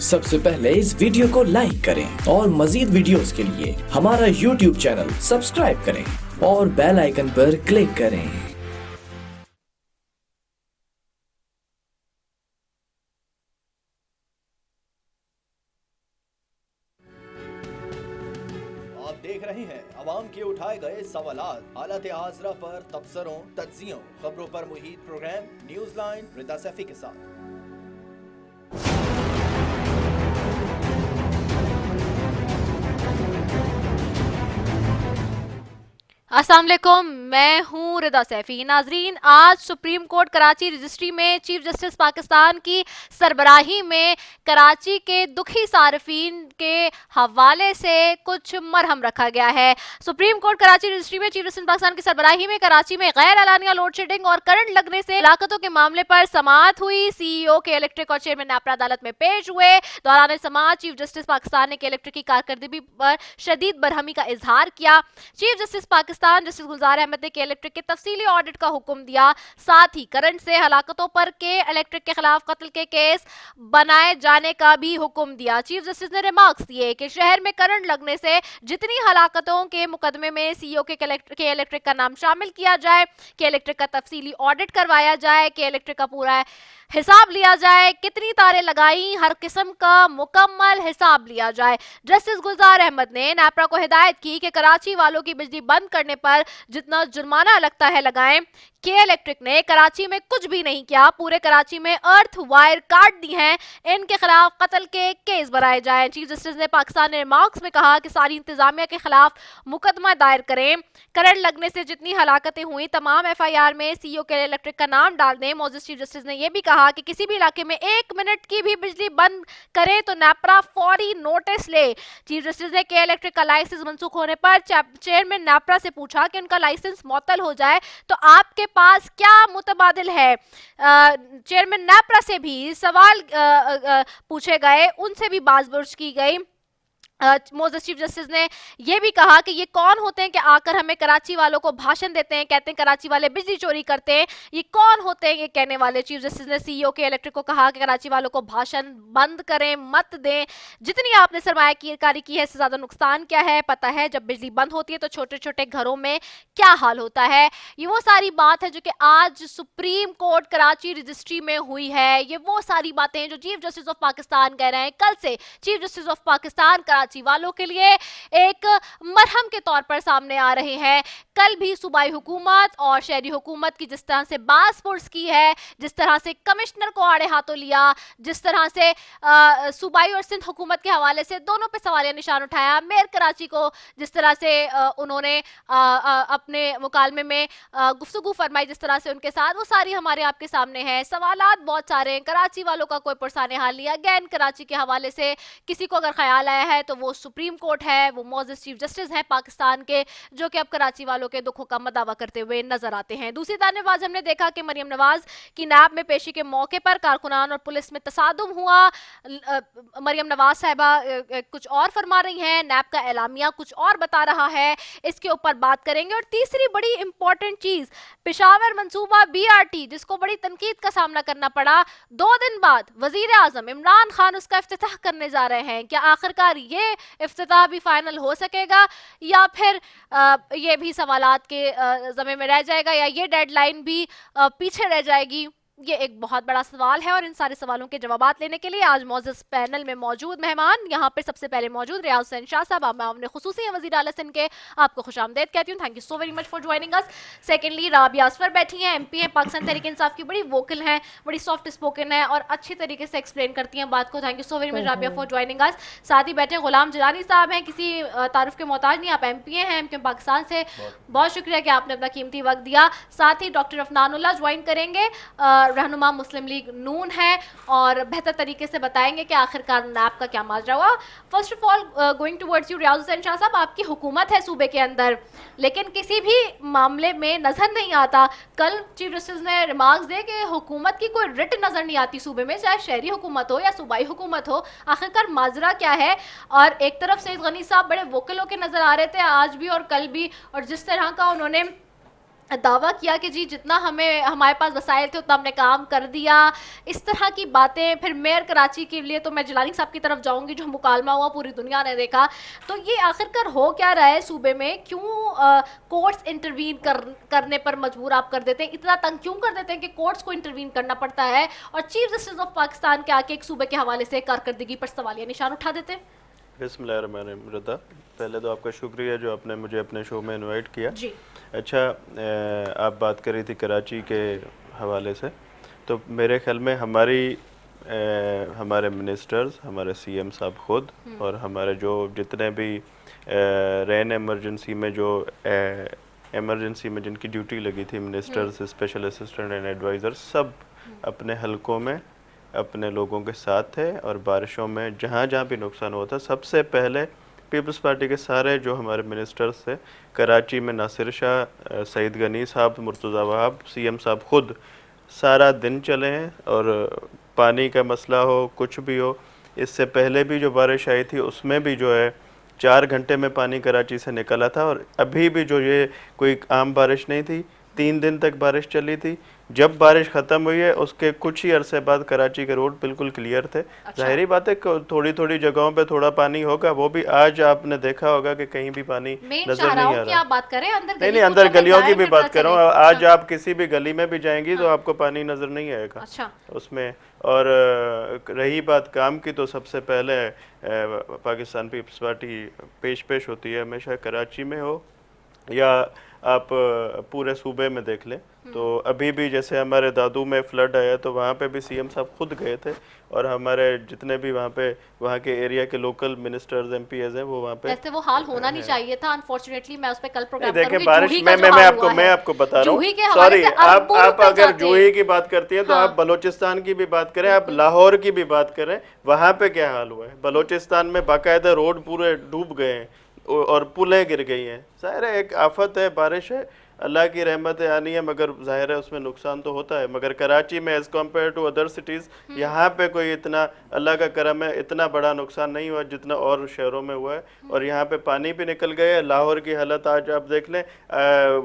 सबसे पहले इस वीडियो को लाइक करें और मजीद वीडियोस के लिए हमारा YouTube चैनल सब्सक्राइब करें और बेल आइकन पर क्लिक करें। आप देख रहे हैं अवाम के उठाए गए सवालात, हालत आजरा पर तबसरों, तज्जियों, खबरों पर मुहित प्रोग्राम न्यूज लाइन रिदा सैफी के साथ। अस्सलाम वालेकुम, मैं हूँ रिदा सैफी। नाजरीन, आज सुप्रीम कोर्ट कराची रजिस्ट्री में चीफ जस्टिस पाकिस्तान की सरबराही में कराची के दुखी सार्फिन के हवाले से कुछ मरहम रखा गया है। सुप्रीम कोर्ट कराची रजिस्ट्री में चीफ जस्टिस पाकिस्तान की सरबराही में कराची में गैर एलानिया लोड शेडिंग और करंट लगने से हलाकतों के मामले पर समाअत हुई। CEO के इलेक्ट्रिक और चेयरमैन नेपरा अदालत में पेश हुए। दौरान समाअत चीफ जस्टिस पाकिस्तान ने के इलेक्ट्रिक की कारकर्दगी पर शदीद बरहमी का इजहार किया। चीफ जस्टिस पाकिस्तान जस्टिस गुलजार अहमद ने के इलेक्ट्रिक के तफसीली ऑडिट का हुक्म दिया। साथ ही करंट से हलाकतों पर के इलेक्ट्रिक के खिलाफ कत्ल के केस बनाए जाने का भी हुक्म दिया। चीफ जस्टिस ने रिमार्क्स दिए कि शहर में करंट लगने से जितनी हलाकतों के मुकदमे में CEO के इलेक्ट्रिक का नाम शामिल किया जाए, के इलेक्ट्रिक का तफसीली ऑडिट करवाया जाए, के इलेक्ट्रिक का पूरा हिसाब लिया जाए, कितनी तारें लगाई, हर किस्म का मुकम्मल हिसाब लिया जाए। जस्टिस गुलजार अहमद ने नेपरा को हिदायत की कि कराची वालों की बिजली बंद करने पर जितना जुर्माना लगता है लगाएं। के इलेक्ट्रिक ने कराची में कुछ भी नहीं किया, पूरे कराची में अर्थ वायर काट दी हैं, इनके खिलाफ कत्ल के केस बनाए जाएं। चीफ जस्टिस ने पाकिस्तान ने रिमार्क्स में कहा कि सारी इंतजामिया के खिलाफ मुकदमा दायर करें। करंट लगने से जितनी हलाकतें हुई तमाम FIR में CEO के इलेक्ट्रिक का नाम डाल दें। मौजूद चीफ जस्टिस ने यह भी कहा कि किसी भी इलाके में 1 मिनट की भी बिजली बंद करे तो नेपरा फौरी नोटिस ले। चीफ जस्टिस ने के इलेक्ट्रिक का लाइसेंस मनसूख होने पर चेयरमैन नेपरा से पूछा कि उनका लाइसेंस मुअत्तल हो जाए तो आपके पास क्या मुतबादिल है। चेयरमैन नेपरा से भी सवाल पूछे गए, उनसे भी बाज़बर्श की गई। मौजूद चीफ जस्टिस ने यह भी कहा कि ये कौन होते हैं कि आकर हमें कराची वालों को भाषण देते हैं, कहते हैं कराची वाले बिजली चोरी करते हैं, ये कौन होते हैं ये कहने वाले। चीफ जस्टिस ने CEO के इलेक्ट्रिक को कहा कि कराची वालों को भाषण बंद करें, मत दें, जितनी आपने सरमायाकारी की है इससे ज़्यादा नुकसान क्या है पता है। जब बिजली बंद होती है तो छोटे छोटे घरों में क्या हाल होता है। ये वो सारी बात है जो कि आज सुप्रीम कोर्ट कराची रजिस्ट्री में हुई है। ये वो सारी बातें हैं जो चीफ जस्टिस ऑफ पाकिस्तान कह रहे हैं। कल से chief justice of Pakistan Karachi वालों के लिए एक मरहम के तौर पर सामने आ रहे हैं। कल भी सूबाई हुकूमत और शहरी हुकूमत की जिस तरह से बास पुर्स की है, जिस तरह से कमिश्नर को आड़े हाथों लिया, जिस तरह से सूबाई और सिंध हुकूमत के हवाले से दोनों पे सवालिया निशान उठाया, मेयर कराची को जिस तरह से उन्होंने अपने मुकालमे में गुफ्तगू फरमाई जिस तरह से उनके साथ, वो सारी हमारे आपके सामने है। सवालात बहुत सारे हैं, कराची वालों का कोई पुरसाने हाल नहीं। अगेन कराची के हवाले से किसी को अगर ख्याल आया है तो वो सुप्रीम कोर्ट है, वो मौजूद चीफ जस्टिस हैं पाकिस्तान के, जो कि अब कराची वालों के दुखों का मदावा करते हुए नजर आते हैं। दूसरी जानब आज हमने देखा कि मरियम नवाज की नैब में पेशी के मौके पर कारकुनान और पुलिस में तसादुम हुआ। मरियम नवाज साहिबा कुछ और फरमा रही हैं, नैब का एलामिया कुछ और बता रहा है, इसके ऊपर बात करेंगे। और तीसरी बड़ी इंपॉर्टेंट चीज, पेशावर मंसूबा BRT जिसको बड़ी तनकीद का सामना करना पड़ा, 2 दिन बाद वजीर आजम इमरान खान उसका इफ्तिताह करने जा रहे हैं। क्या आखिरकार ये इफ्तिताह भी फाइनल हो सकेगा या फिर ये भी सवालात के ज़मे में रह जाएगा, या ये डेडलाइन भी पीछे रह जाएगी? ये एक बहुत बड़ा सवाल है और इन सारे सवालों के जवाबात लेने के लिए आज मौजूद पैनल में मौजूद मेहमान यहाँ पर सबसे पहले मौजूद रियाज हुसैन शाह साहब, अपने खुसूसी वज़ीर आला सिंध के, आपको खुशामदीद कहती हूँ। Thank you so very much for joining us. Secondly Rabia Asfar बैठी हैं, MP हैं, पाकिस्तान तहरीक इंसाफ की, बड़ी वोकल हैं, बड़ी सॉफ्ट स्पोकन है और अच्छी तरीके से एक्सप्लेन करती हैं बात को। Thank you so very much Rabia for joining us. साथ ही बैठे गुलाम जिलानी साहब हैं, किसी तारुफ के मोहताज नहीं, आप MP हैं, MP पाकिस्तान से, बहुत शुक्रिया कि आपने अपना कीमती वक्त दिया। साथ ही डॉक्टर अफनानुल्लाह ज्वाइन करेंगे, रहनुमा मुस्लिम लीग नून है, और बेहतर तरीके से बताएंगे कि आखिरकार नैब का क्या माजरा हुआ। First of all going towards you Riaz Hussain Shah साहब, आपकी हुकूमत है सूबे के अंदर, लेकिन किसी भी मामले में नजर नहीं आता। कल चीफ जस्टिस ने रिमार्क्स दिए कि हुकूमत की कोई रिट नजर नहीं आती सूबे में, चाहे शहरी हुकूमत हो या सूबाई हुकूमत हो, आखिरकार माजरा क्या है। और एक तरफ सईद गनी साहब बड़े वोकल होकर नजर आ रहे थे आज भी और कल भी, और जिस तरह का उन्होंने दावा किया कि जी जितना हमारे पास वसाइल थे उतना हमने काम कर दिया, इस तरह की बातें। फिर मेयर कराची के लिए तो मैं जिलानी साहब की तरफ जाऊंगी, जो मुकालमा हुआ पूरी दुनिया ने देखा। तो ये आखिरकार हो क्या रहा है सूबे में? क्यों कोर्ट्स इंटरवीन करने पर मजबूर आप कर देते हैं? इतना तंग क्यों कर देते हैं कि कोर्ट्स को इंटरवीन करना पड़ता है, और चीफ जस्टिस ऑफ पाकिस्तान के आके एक सूबे के हवाले से कारकर्दगी पर सवालिया निशान उठा देते हैं? बिस्मिल्लाहिर्रहमानिर्रहीम। रदा, पहले तो आपका शुक्रिया जो आपने मुझे अपने शो में इनवाइट किया जी। अच्छा, आप बात कर रही थी कराची के हवाले से, तो मेरे ख्याल में हमारे मिनिस्टर्स, हमारे सीएम साहब खुद और हमारे जो जितने भी रेन इमरजेंसी में जो इमरजेंसी में जिनकी ड्यूटी लगी थी, ministers, special assistant and adviser, सब अपने हलकों में अपने लोगों के साथ थे। और बारिशों में जहाँ जहाँ भी नुकसान हुआ था, सबसे पहले पीपल्स पार्टी के सारे जो हमारे मिनिस्टर्स थे, कराची में नासिर शाह, सईद गनी साहब, मुर्तज़ा वहाब, सीएम साहब खुद सारा दिन चले हैं। और पानी का मसला हो, कुछ भी हो, इससे पहले भी जो बारिश आई थी उसमें भी जो है 4 घंटे में पानी कराची से निकला था। और अभी भी जो ये कोई आम बारिश नहीं थी, 3 दिन तक बारिश चली थी। जब बारिश ख़त्म हुई है उसके कुछ ही अरसे बाद कराची के रोड बिल्कुल क्लियर थे। जाहिर बात है थोड़ी थोड़ी जगहों पे थोड़ा पानी होगा, वो भी आज आपने देखा होगा कि कहीं भी पानी नजर नहीं आ रहा। आप बात करें नहीं, अंदर गलियों की भी बात कर रहा हूँ। आज आप किसी भी गली में भी जाएंगी तो आपको पानी नजर नहीं आएगा उसमें। और रही बात काम की, तो सबसे पहले पाकिस्तान पीपल्स पार्टी पेश होती है हमेशा, कराची में हो या आप पूरे सूबे में देख लें। तो अभी भी जैसे हमारे दादू में फ्लड आया तो वहाँ पे भी सीएम साहब खुद गए थे, और हमारे जितने भी वहाँ के एरिया के लोकल मिनिस्टर्स, एमपीएस हैं, वो वहाँ पे। वैसे वो हाल होना नहीं चाहिए था, अनफॉर्चुनेटली। मैं उस पे कल प्रोग्राम देखिए बारिश में मैं आपको बता रहा हूँ। सॉरी, आप अगर जूही की बात करती हैं तो आप बलोचिस्तान की भी बात करें, आप लाहौर की भी बात करें, वहाँ पे क्या हाल हुआ है। बलोचिस्तान में बाकायदा रोड पूरे डूब गए हैं और पुलें गिर गई हैं। ज़ाहिर है एक आफत है, बारिश है, अल्लाह की रहमत आनी है, मगर ज़ाहिर है उसमें नुकसान तो होता है। मगर कराची में as compared to other cities, यहाँ पे कोई इतना, अल्लाह का करम है, इतना बड़ा नुकसान नहीं हुआ जितना और शहरों में हुआ है। और यहाँ पे पानी भी निकल गए। लाहौर की हालत आज आप देख लें,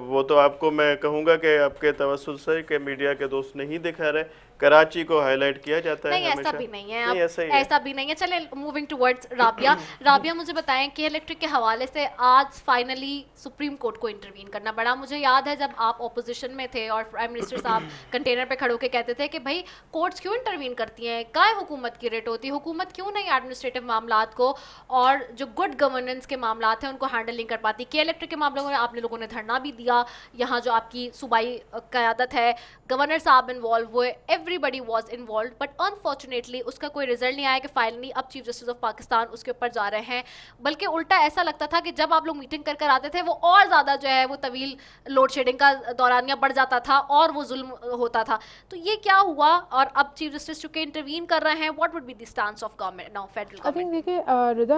वो तो आपको मैं कहूँगा कि आपके तवज्जुह से कि मीडिया के दोस्त नहीं दिखा रहे, कराची को हाईलाइट किया जाता है। नहीं, ऐसा भी नहीं है, ऐसा भी नहीं है। चले मूविंग टुवर्ड्स राबिया। राबिया, मुझे बताएं कि इलेक्ट्रिक के हवाले से आज फाइनली सुप्रीम कोर्ट को इंटरवीन करना पड़ा। मुझे याद है जब आप ऑपोजिशन में थे और प्राइम मिनिस्टर साहब कंटेनर पे खड़े होकर कहते थे कि भाई कोर्ट्स क्यों इंटरवीन करती हैं, काय हुकूमत की रेट होती है, हुकूमत क्यों नहीं एडमिनिस्ट्रेटिव मामलात को और जो गुड गवर्नेंस के मामलात हैं उनको हैंडल नहीं कर पाती। के इलेक्ट्रिक के मामलों में आप लोगों ने धरना भी दिया, यहाँ जो आपकी सूबाई क़यादत है, गवर्नर साहब इन्वॉल्व हुए, everybody was involve, but unfortunately उसका कोई रिजल्ट नहीं आया कि फाइनली अब चीफ जस्टिस ऑफ पाकिस्तान उसके ऊपर जा रहे हैं। बल्कि उल्टा ऐसा लगता था कि जब आप लोग मीटिंग कर आते थे वो और ज़्यादा जो है वो तवील लोड शेडिंग का दौरानिया बढ़ जाता था और वो जुल्म होता था। तो ये क्या हुआ? और अब चीफ जस्टिस चुके इंटरवीन कर रहे हैं, what would be the stance of government now, federal government? I think देखिए रिदा,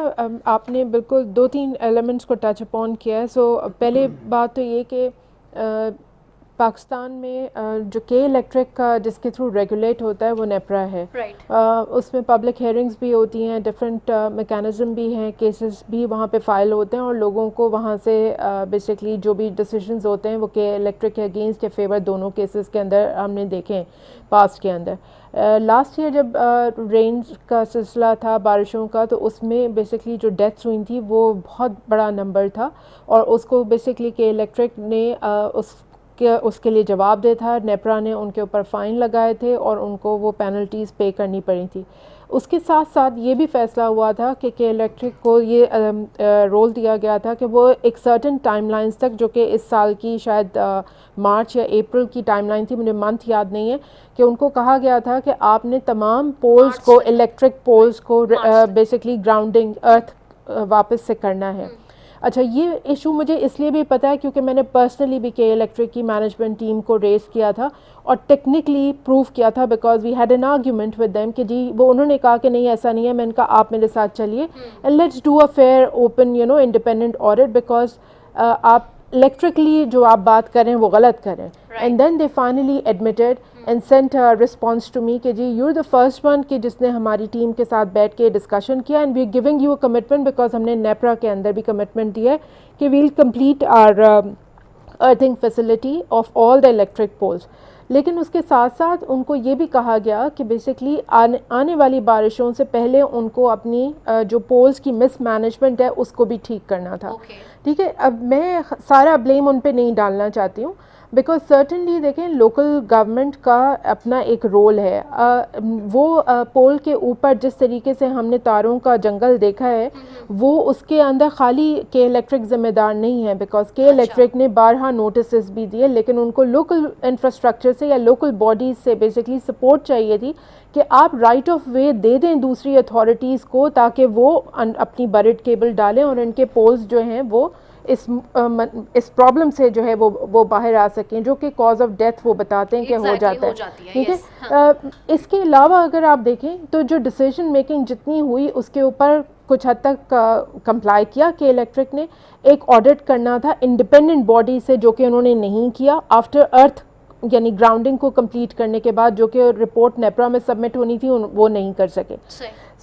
आपने बिल्कुल 2-3 एलिमेंट्स को टच अपॉन किया है। सो पहले बात तो ये कि पाकिस्तान में जो के इलेक्ट्रिक का जिसके थ्रू रेगुलेट होता है वो नेपरा है। उसमें पब्लिक हेयरिंग्स भी होती हैं, डिफरेंट मेकैनिज़्म भी हैं, केसेस भी वहाँ पे फाइल होते हैं और लोगों को वहाँ से बेसिकली जो भी डिसीजंस होते हैं वो के इलेक्ट्रिक के अगेंस्ट या फेवर दोनों केसेस के अंदर हमने देखे हैं पास्ट के अंदर। लास्ट ईयर जब रेंज का सिलसिला था, बारिशों का, तो उसमें बेसिकली जो डेथ्स हुई थी वो बहुत बड़ा नंबर था और उसको बेसिकली के इलेक्ट्रिक ने उसके लिए जवाब दे था। नेपरा ने उनके ऊपर फ़ाइन लगाए थे और उनको वो पेनल्टीज़ पे करनी पड़ी थी। उसके साथ साथ ये भी फ़ैसला हुआ था कि इलेक्ट्रिक को ये रोल दिया गया था कि वो एक सर्टन टाइमलाइंस तक, जो कि इस साल की शायद मार्च या अप्रैल की टाइमलाइन थी, मुझे मंथ याद नहीं है, कि उनको कहा गया था कि आपने तमाम पोल्स को, इलेक्ट्रिक पोल्स को बेसिकली ग्राउंडिंग अर्थ वापस से करना है। अच्छा, ये इशू मुझे इसलिए भी पता है क्योंकि मैंने पर्सनली भी के इलेक्ट्रिक की मैनेजमेंट टीम को रेस किया था और टेक्निकली प्रूव किया था, because we had an argument with them कि जी, वो उन्होंने कहा कि नहीं ऐसा नहीं है। मैंने कहा आप मेरे साथ चलिए and let's do a fair open independent audit, because आप इलेक्ट्रिकली जो आप बात कर रहे हैं वो गलत कर रहे हैं। And then they finally admitted and sent a response to me कि जी you are the first one कि जिसने हमारी टीम के साथ बैठ के डिस्कशन किया and we are giving you a commitment, because हमने नेपरा के अंदर भी कमिटमेंट दिया है कि we'll complete our earthing facility of all the electric poles. लेकिन उसके साथ साथ उनको ये भी कहा गया कि बेसिकली आने वाली बारिशों से पहले उनको अपनी जो पोल्स की मिसमैनेजमेंट है उसको भी ठीक करना था। ठीक है, अब मैं सारा ब्लेम उन पे नहीं डालना चाहती हूँ, बिकॉज सर्टनली देखें लोकल गवर्नमेंट का अपना एक रोल है। वो पोल के ऊपर जिस तरीके से हमने तारों का जंगल देखा है वो उसके अंदर खाली के इलेक्ट्रिक ज़िम्मेदार नहीं है, बिकॉज के इलेक्ट्रिक ने बारहा नोटिस भी दिए, लेकिन उनको लोकल इंफ्रास्ट्रक्चर से या लोकल बॉडीज़ से बेसिकली सपोर्ट चाहिए थी कि आप राइट ऑफ वे दे दें दूसरी अथॉरिटीज़ को, ताकि वो अपनी बरिड केबल डालें और इनके पोल्स जो हैं वो इस प्रॉब्लम से जो है वो बाहर आ सकें, जो कि कॉज ऑफ डेथ वो बताते हैं कि हो जाता है। ठीक है, इसके अलावा अगर आप देखें तो जो डिसीजन मेकिंग जितनी हुई उसके ऊपर कुछ हद तक कंप्लाई किया कि इलेक्ट्रिक ने। एक ऑडिट करना था इंडिपेंडेंट बॉडी से, जो कि उन्होंने नहीं किया आफ्टर अर्थ यानी ग्राउंडिंग को कंप्लीट करने के बाद, जो कि रिपोर्ट नेपरा में सबमिट होनी थी वो नहीं कर सके।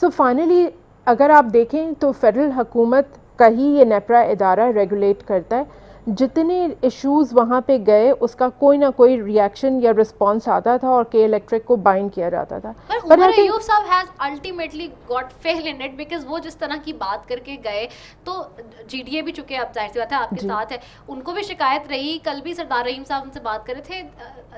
सो फाइनली अगर आप देखें तो फेडरल हुकूमत का ही ये नेपरा इदारा रेगुलेट करता है। जितने इश्यूज़ वहाँ पे गए उसका कोई ना कोई रिएक्शन या रिस्पांस आता था और के इलेक्ट्रिक को बाइंड किया जाता था। पर उमर अयूब साहब has ultimately got fail in it, because वो जिस तरह की बात करके गए, तो जीडीए भी चुके, अब जाहिर सी बात है आपके साथ है, उनको भी शिकायत रही। कल भी सरदार रहीम साहब उनसे बात कर रहे थे,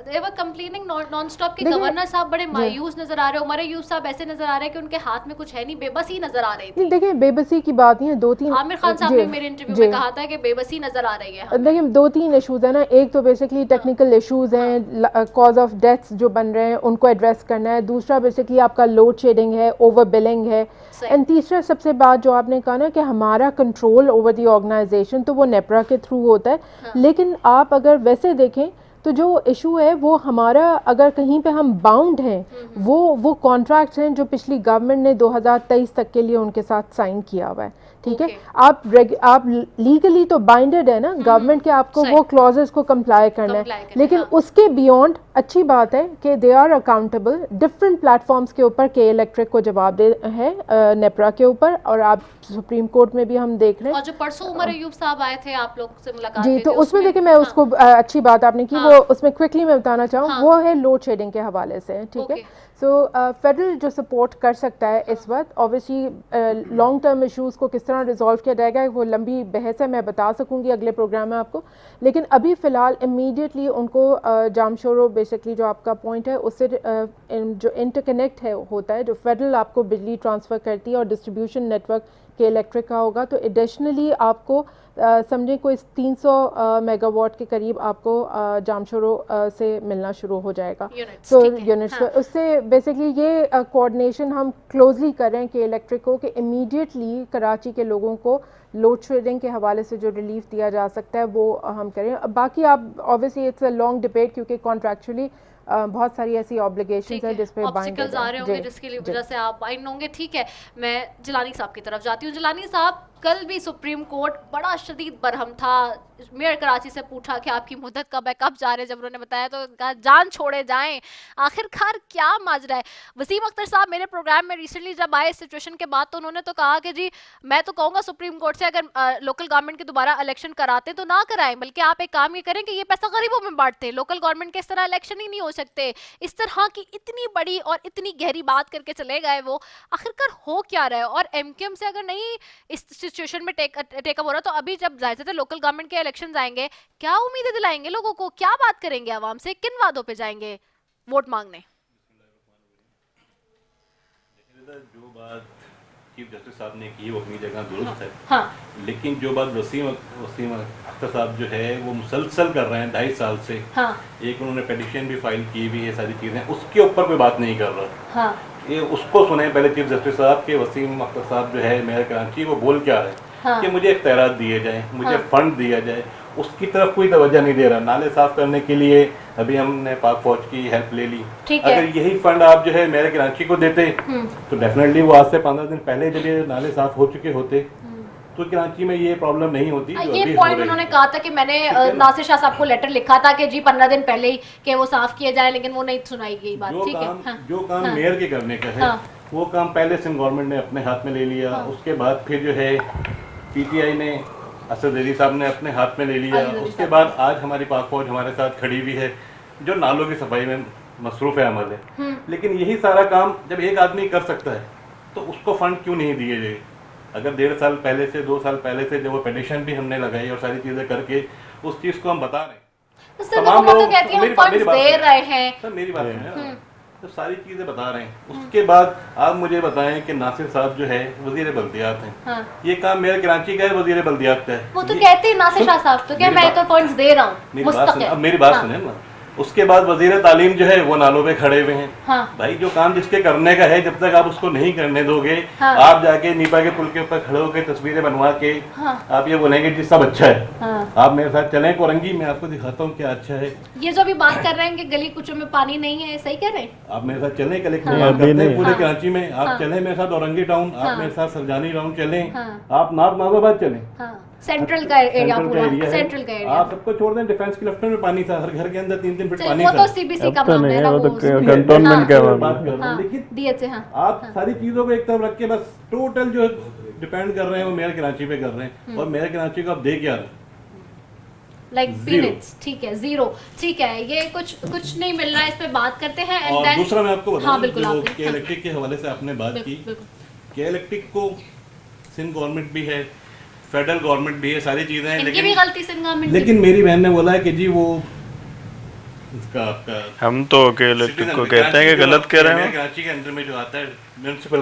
दे वर कंप्लेनिंग नॉन स्टॉप कि गवर्नर साहब बड़े मायूस नजर आ रहे हैं, उमर अयूब साहब ऐसे नजर आ रहे हैं कि उनके हाथ में कुछ है नहीं, बेबसी नजर आ रही थी। देखिए बेबसी की बात नहीं है, दो तीन आमिर खान साहब ने मेरे इंटरव्यू में कहा था कि बेबसी नजर आ रही है। देखिए दो तीन इशूज़ है ना, एक तो बेसिकली टेक्निकल इशूज़ हैं, कॉज ऑफ डेथ्स जो बन रहे हैं उनको एड्रेस करना है, दूसरा बेसिकली आपका लोड शेडिंग है, ओवर बिलिंग है, एंड तीसरा सबसे बात जो आपने कहा ना कि हमारा कंट्रोल ओवर द ऑर्गेनाइजेशन तो वो नेपरा के थ्रू होता है। लेकिन आप अगर वैसे देखें तो जो इशू है वो हमारा, अगर कहीं पे हम बाउंड हैं, वो कॉन्ट्रैक्ट्स हैं जो पिछली गवर्नमेंट ने 2023 तक के लिए उनके साथ साइन किया हुआ है। ठीक है, आप लीगली तो बाइंडेड है ना गवर्नमेंट के, आपको वो क्लॉजेस को कंप्लाई करना है, लेकिन उसके बियॉन्ड अच्छी बात है कि they are accountable. Different platforms के ऊपर के इलेक्ट्रिक को जवाब दे है नेपरा के ऊपर, और आप सुप्रीम कोर्ट में भी हम देख रहे हैं। और जो परसों उमर अयूब साहब आए थे, आप लोग से मुलाकात जी, तो उसमें देखिए मैं उसको अच्छी बात आपने की, वो उसमें क्विकली मैं बताना चाहूँ, वो है लोड शेडिंग के हवाले से। ठीक है, सो फेडरल जो सपोर्ट कर सकता है इस वक्त, ऑब्वियसली लॉन्ग टर्म इश्यूज़ को किस तरह रिजॉल्व किया जाएगा वो लंबी बहस है, मैं बता सकूंगी अगले प्रोग्राम में आपको। लेकिन अभी फ़िलहाल इमीडिएटली उनको जामशोरो बेसिकली जो आपका पॉइंट है उससे जो इंटरकनेक्ट है होता है, जो फेडरल आपको बिजली ट्रांसफ़र करती है और डिस्ट्रीब्यूशन नेटवर्क के इलेक्ट्रिक का होगा, तो एडिशनली आपको समझें कोई 300 मेगावाट के करीब आपको जामशोरो से मिलना शुरू हो जाएगा। तो यूनिट्स उससे बेसिकली ये कोऑर्डिनेशन हम क्लोजली कर रहे हैं कि इलेक्ट्रिक को, कि इमीडिएटली कराची के लोगों को लोड शेडिंग के हवाले से जो रिलीफ दिया जा सकता है वो हम करें। बाकी आप obviously it's a long debate, क्योंकि कॉन्ट्रैक्चुअली बहुत सारी ऐसी ऑब्लिगेशंस हैं जिस पे ऑब्स्टिकल्स आ रहे होंगे जिसकी वजह से आप बाइंड होंगे। ठीक है, मैं जिलानी साहब की तरफ जाती हूँ। जिलानी साहब, कल भी सुप्रीम कोर्ट बड़ा शदीद बरहम था, मेयर कराची से पूछा कि आपकी मुद्दत कब है, कब जा रहे, जब उन्होंने बताया तो कहा जान छोड़े जाएं। आखिरकार क्या माजरा है? वसीम अख्तर साहब मेरे प्रोग्राम में रिसेंटली जब आए इस सिचुएशन के बाद, तो उन्होंने तो कहा कि जी मैं तो कहूँगा सुप्रीम कोर्ट से, अगर लोकल गवर्नमेंट के दोबारा इलेक्शन कराते तो ना कराएं, बल्कि आप एक काम ये करें कि ये पैसा गरीबों में बांटते हैं, लोकल गवर्नमेंट के इस तरह इलेक्शन ही नहीं हो सकते। इस तरह की इतनी बड़ी और इतनी गहरी बात करके चले गए वो। आखिरकार हो क्या रहा है? और एमक्यूएम से अगर नहीं इस सिचुएशन में टेकअप हो रहा, तो अभी जब जाहिर है लोकल गवर्नमेंट के इलेक्शन आएंगे, क्या उम्मीदें दिलाएंगे लोगों को? क्या बात करेंगे आवाम से? किन वादों पे जाएंगे वोट मांगने? जो बात चीफ जस्टिस साहब ने की वो अपनी जगह दुरुस्त है। हाँ। लेकिन जो बात वसीम अख्तर साहब जो है वो मुसलसल कर रहे हैं 2.5 साल से। हाँ। एक उन्होंने पिटीशन भी फाइल की भी है, सारी चीज़ें, उसके ऊपर कोई बात नहीं कर रहा। हाँ। ये उसको सुने पहले चीफ जस्टिस साहब के, वसीम अख्तर साहब जो है मेयर कराची, वो बोल क्या रहे हाँ। कि मुझे इख्तियारात दिए जाए, मुझे फंड दिया जाए, उसकी तरफ कोई तवज्जो नहीं दे रहा। नाले साफ करने के लिए अभी हमने पाक फौज की हेल्प ले ली। अगर यही फंड आप जो है मेरे कराची को देते तो डेफिनेटली वो आज से 15 दिन पहले जब ये नाले साफ हो चुके होते तो कराची में ये प्रॉब्लम नहीं होती। ये पॉइंट उन्होंने कहा था कि मैंने नासिर शाह साहब को लेटर लिखा था कि जी 15 दिन पहले ही कि वो साफ किए जाए, लेकिन वो नहीं सुनाई गई बात। ठीक है, हाँ। जो काम मेयर के करने का है वो काम पहले सिंध गवर्नमेंट ने अपने हाथ में ले लिया। उसके बाद फिर जो है पीटीआई ने असद अली साहब ने अपने हाथ में ले लिया। उसके बाद आज हमारी पाक फौज हमारे साथ खड़ी हुई है जो नालों की सफाई में मसरूफ़ है अमल है। लेकिन यही सारा काम जब एक आदमी कर सकता है तो उसको फंड क्यों नहीं दिए गए? अगर 1.5 साल पहले से 2 साल पहले से जब वो पेटिशन भी हमने लगाई और सारी चीज़ें करके उस चीज़ को हम बता रहे हैं, तो सर वो तो कहती हैं हम फंड्स दे रहे हैं। सर मेरी बात सुनिए, तो सारी चीजें बता रहे हैं। उसके बाद आप मुझे बताएं कि नासिर साहब जो है वजीर बल्दियात हैं। हाँ। ये काम मेरे कराची का है, वजीर बल्दियात का है। वो तो कहते हैं नासिर शाह साहब तो क्या मैं तो फंड्स दे रहा हूँ मुस्तकिल। अब मेरी बात सुने ना। उसके बाद वजीर तालीम जो है वो नालों पे खड़े हुए हैं। हाँ। भाई जो काम जिसके करने का है जब तक आप उसको नहीं करने दोगे, हाँ। आप जाके नीपा के पुल के ऊपर खड़े होकर तस्वीरें बनवा के हाँ। आप ये बोलेंगे जी सब अच्छा है। हाँ। आप मेरे साथ चलें कोरंगी, मैं आपको दिखाता हूँ क्या अच्छा है। ये जो अभी बात कर रहे हैं कि गली कुचों में पानी नहीं है, सही कह रहे हैं? आप मेरे साथ चलें, कलेक्टर हाँ। करते हैं पूरे हाँ। कराची में। आप हाँ। चलें मेरे साथ औरंगी टाउन, हाँ। आप मेरे साथ सरजानी टाउन चलें, हाँ। आप नॉर्थ नाजाबाद चलें। हाँ। सेंट्रल का एरिया सेंट्रल पूरा, का एरिया है। सेंट्रल का एरिया। आप सबको छोड़ दें, डिफेंस के लेफ्ट में पानी था, हर घर के अंदर 3-3 फीट चलिए, पानी वो था। तो सीबीसी का मामला है ना, वो कंटोनमेंट का बात मामला। कर रहा हूँ। हाँ, लेकिन दिए थे। हाँ। आप सारी चीजों को एक तरफ रख के बस टोटल जो डिपेंड कर रहे हैं वो मेयर कराची पे कर रहे हैं, और मेयर कराची को आप दे क्या रहे हैं? Like Zero। पीनट्स, ठीक है, जीरो, ठीक है, ये कुछ नहीं मिल रहा है, इस पे बात करते हैं। एंड और देन दूसरा मैं आपको हाँ बताऊं, बिल्कुल, जो आप के इलेक्ट्रिक के हवाले से आपने बात की, के इलेक्ट्रिक को सिंध गवर्नमेंट भी है, फेडरल गवर्नमेंट भी है, सारी चीजें हैं, इनकी भी गलती से गवर्नमेंट लेकिन मेरी बहन ने बोला है कि जी वो इसका आपका हम तो के इलेक्ट्रिक को कहते हैं कि गलत कह रहे हैं। कराची के अंदर में जो आता है म्यूनिसिपल